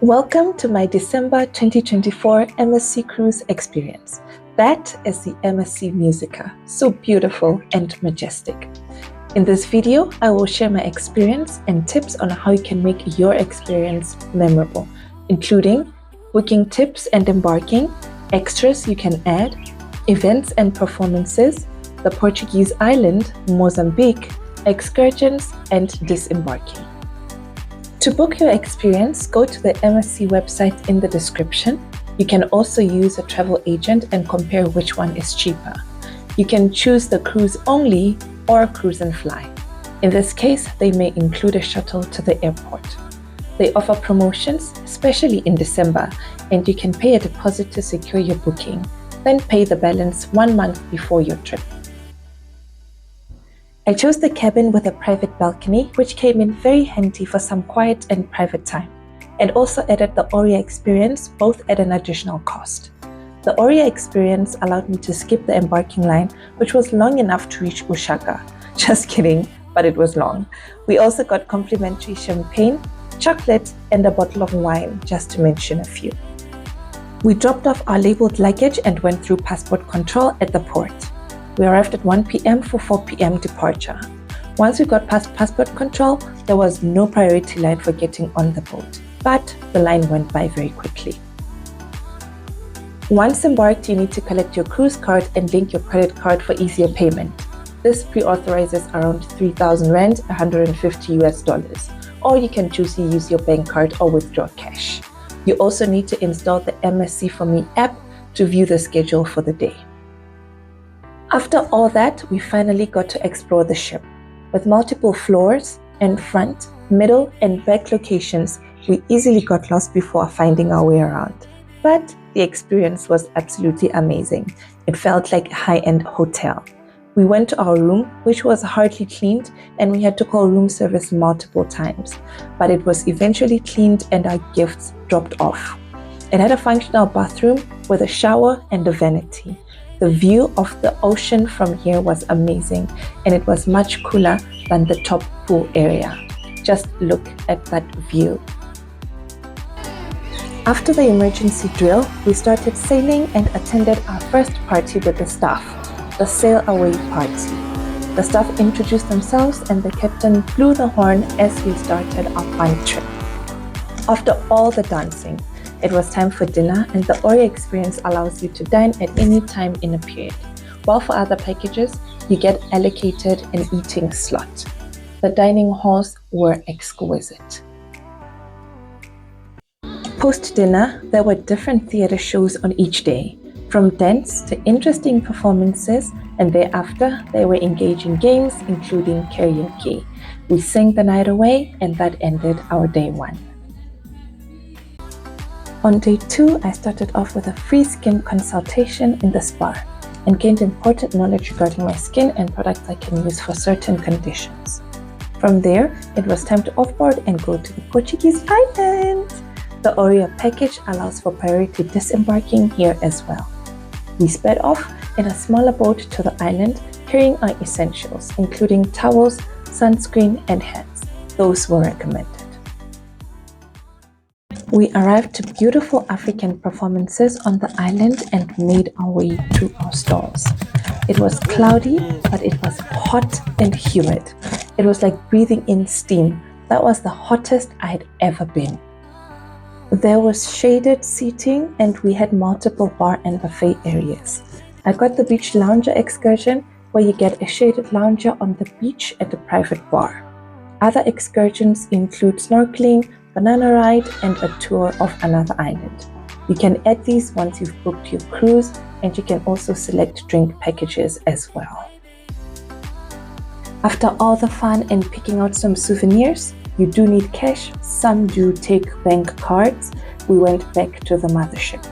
Welcome to my December 2024 MSC Cruise experience. That is the MSC Musica, so beautiful and majestic. In this video, I will share my experience and tips on how you can make your experience memorable, including booking tips and embarking, extras you can add, events and performances, the Portuguese island, Mozambique, excursions, and disembarking. To book your experience, go to the MSC website in the description. You can also use a travel agent and compare which one is cheaper. You can choose the cruise only or cruise and fly. In this case, they may include a shuttle to the airport. They offer promotions, especially in December, and you can pay a deposit to secure your booking, then pay the balance 1 month before your trip. I chose the cabin with a private balcony, which came in very handy for some quiet and private time, and also added the Aurea experience, both at an additional cost. The Aurea experience allowed me to skip the embarking line, which was long enough to reach Ushaka. Just kidding, but it was long. We also got complimentary champagne, chocolate, and a bottle of wine, just to mention a few. We dropped off our labeled luggage and went through passport control at the port. We arrived at 1 p.m. for 4 p.m. departure. Once we got past passport control, there was no priority line for getting on the boat, but the line went by very quickly. Once embarked, you need to collect your cruise card and link your credit card for easier payment. This pre-authorizes around 3,000 Rand, $150, or you can choose to use your bank card or withdraw cash. You also need to install the MSC For Me app to view the schedule for the day. After all that, we finally got to explore the ship. With multiple floors and front, middle, and back locations, we easily got lost before finding our way around. But the experience was absolutely amazing. It felt like a high-end hotel. We went to our room, which was hardly cleaned, and we had to call room service multiple times. But it was eventually cleaned and our gifts dropped off. It had a functional bathroom with a shower and a vanity. The view of the ocean from here was amazing, and it was much cooler than the top pool area. Just look at that view. After the emergency drill, we started sailing and attended our first party with the staff, the Sail Away party. The staff introduced themselves and the captain blew the horn as we started our fun trip. After all the dancing, it was time for dinner, and the Aurea experience allows you to dine at any time in a period, while for other packages, you get allocated an eating slot. The dining halls were exquisite. Post-dinner, there were different theatre shows on each day, from dance to interesting performances, and thereafter, there were engaging games, including karaoke. We sang the night away, and that ended our day 1. On day 2, I started off with a free skin consultation in the spa and gained important knowledge regarding my skin and products I can use for certain conditions. From there, it was time to offboard and go to the Portuguese island. The Aurea package allows for priority disembarking here as well. We sped off in a smaller boat to the island, carrying our essentials, including towels, sunscreen, and hats. Those were recommended. We arrived to beautiful African performances on the island and made our way to our stalls. It was cloudy, but it was hot and humid. It was like breathing in steam. That was the hottest I had ever been. There was shaded seating and we had multiple bar and buffet areas. I got the beach lounger excursion, where you get a shaded lounger on the beach at a private bar. Other excursions include snorkeling, banana ride, and a tour of another island. You can add these once you've booked your cruise, and you can also select drink packages as well. After all the fun and picking out some souvenirs, you do need cash. Some do take bank cards. We went back to the mothership.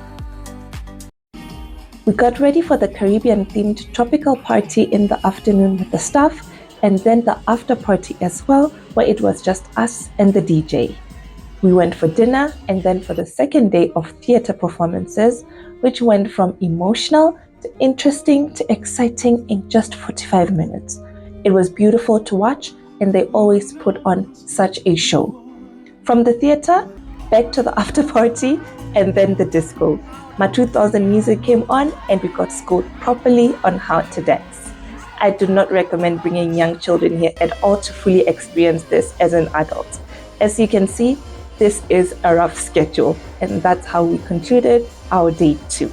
We got ready for the Caribbean-themed tropical party in the afternoon with the staff, and then the after party as well, where it was just us and the DJ. We went for dinner and then for the second day of theatre performances, which went from emotional to interesting to exciting in just 45 minutes. It was beautiful to watch, and they always put on such a show. From the theatre, back to the after party, and then the disco. My 2000 music came on and we got schooled properly on how to dance. I do not recommend bringing young children here at all to fully experience this as an adult. As you can see, this is a rough schedule, and that's how we concluded our day 2.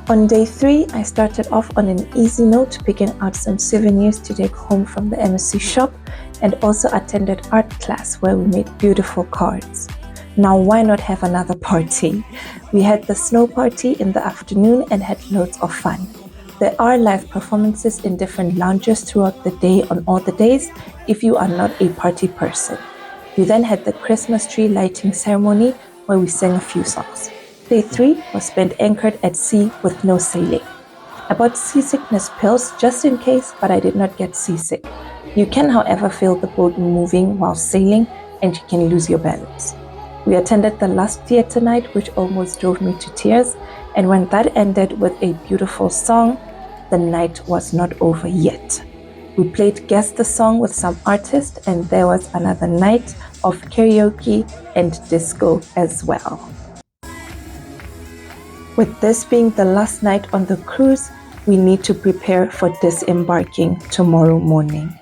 On day 3, I started off on an easy note, picking out some souvenirs to take home from the MSC shop, and also attended art class where we made beautiful cards. Now why not have another party? We had the snow party in the afternoon and had loads of fun. There are live performances in different lounges throughout the day on all the days if you are not a party person. We then had the Christmas tree lighting ceremony where we sang a few songs. Day 3 was spent anchored at sea with no sailing. I bought seasickness pills just in case, but I did not get seasick. You can, however, feel the boat moving while sailing and you can lose your balance. We attended the last theatre night, which almost drove me to tears, and when that ended with a beautiful song, the night was not over yet. We played Guess the Song with some artists, and there was another night of karaoke and disco as well. With this being the last night on the cruise, we need to prepare for disembarking tomorrow morning.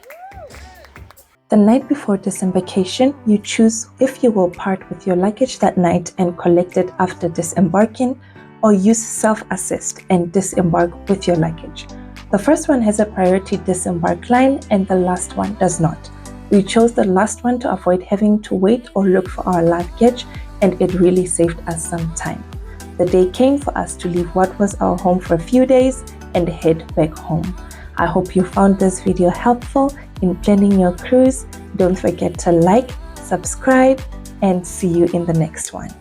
The night before disembarkation, you choose if you will part with your luggage that night and collect it after disembarking, or use self-assist and disembark with your luggage. The first one has a priority disembark line and the last one does not. We chose the last one to avoid having to wait or look for our luggage, and it really saved us some time. The day came for us to leave what was our home for a few days and head back home. I hope you found this video helpful in planning your cruise. Don't forget to like, subscribe, and see you in the next one.